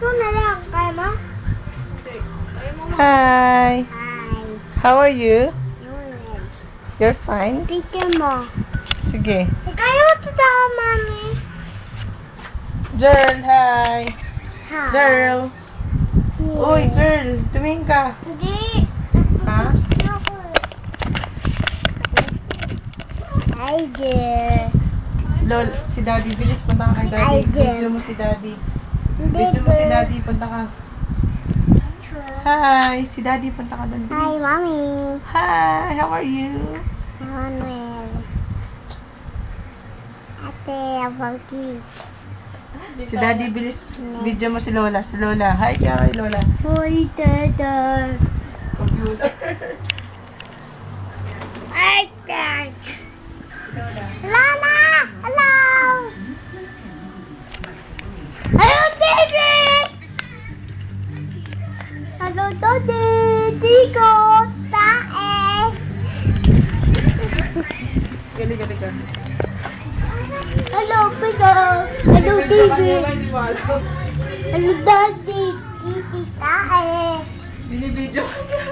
Ikaw na lang. Kaya mo? Hi. Hi. How are you? Nolan. You're fine? Teacher mo. Sige. Ikaw ito daw, mami. Jerl, hi. Hi. Jerl. Uy, Jerl. Tumingin ka. Hindi. Ha? Hi, dear. Lol, si Daddy. Bilis, punta ka kay Daddy. Hi, dear. Video mo si Daddy. Video mo si Daddy. Punta ka. Hi. Si Daddy, punta ka doon. Hi, Bilis. mommy. Hi. How are you? Manuel. Ate, abang Si Daddy, bilis. Video mo si Lola. Si Lola. Hi ka kay Lola. Hoy, Dada. Computer. Hi, Dad. Lola. Lala! Hello! Hello, David! Hello, Daddy! Tico! Tae! Gali, gali, gali. Hello, Pico! Hello, David! Hello, Daddy! Titi, Tae! Binibidyo ka niya.